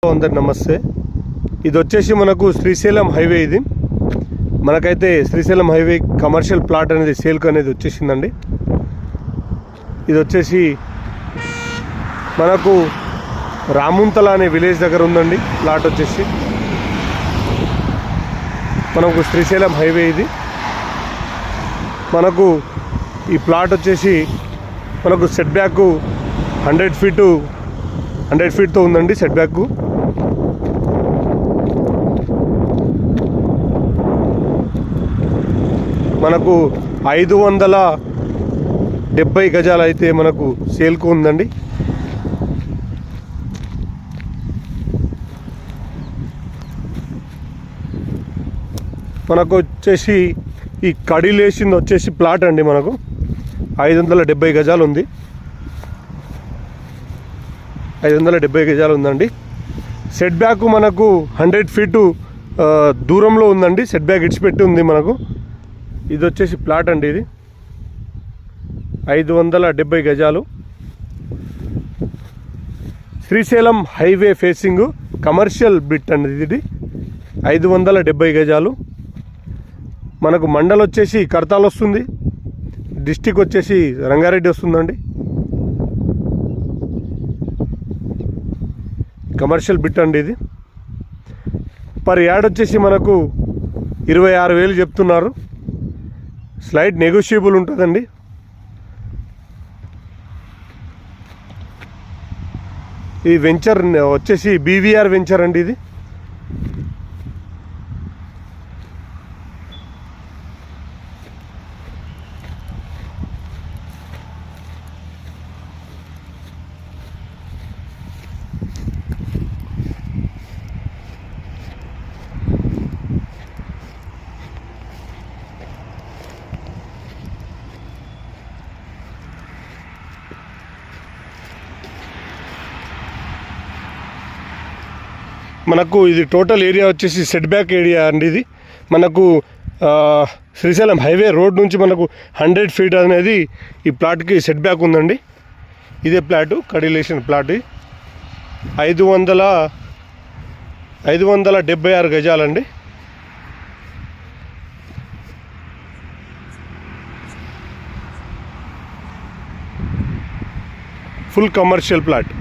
అందరు నమస్తే. ఇది వచ్చేసి మనకు శ్రీశైలం హైవే. ఇది మనకైతే శ్రీశైలం హైవే కమర్షియల్ ప్లాట్ అనేది సేల్కి అనేది వచ్చేసిందండి. ఇది వచ్చేసి మనకు రాముంతల అనే విలేజ్ దగ్గర ఉందండి. ప్లాట్ వచ్చేసి మనకు శ్రీశైలం హైవే. ఇది మనకు ఈ ప్లాట్ వచ్చేసి మనకు సెట్ బ్యాక్ 100 ఫీట్తో ఉందండి. సెట్ బ్యాక్ మనకు 570 గజాలు అయితే మనకు సేల్కు ఉందండి. మనకు వచ్చేసి ఈ కడిలేసింది వచ్చేసి ప్లాట్ అండి. మనకు 570 గజాలు ఉంది. 570 గజాలు ఉందండి. సెట్ బ్యాక్ మనకు 100 ఫీటు దూరంలో ఉందండి. సెట్ బ్యాక్ ఇడిచిపెట్టి ఉంది మనకు. ఇది వచ్చేసి ప్లాట్ అండి. ఇది 570 గజాలు Srisailam highway facing commercial bit అండి. ఇది 570 గజాలు. మనకు మండల్ వచ్చేసి కర్తాల్ వస్తుంది. డిస్టిక్ వచ్చేసి రంగారెడ్డి వస్తుందండి. కమర్షియల్ బిట్ అండి. ఇది పర్ యార్డ్ వచ్చేసి మనకు 26,000 చెప్తున్నారు. స్లైడ్ నెగోషియబుల్ ఉంటుందండి. ఈ వెంచర్ వచ్చేసి బీవీఆర్ వెంచర్ అండి. ఇది మనకు ఇది టోటల్ ఏరియా వచ్చేసి సెట్ బ్యాక్ ఏరియా అండి. ఇది మనకు శ్రీశైలం హైవే రోడ్ నుంచి మనకు 100 ఫీట్ అనేది ఈ ప్లాట్కి సెట్ బ్యాక్ ఉందండి. ఇదే ప్లాటు కడిలేషన్ ప్లాట్. 576 గజాలండి. Full commercial plot.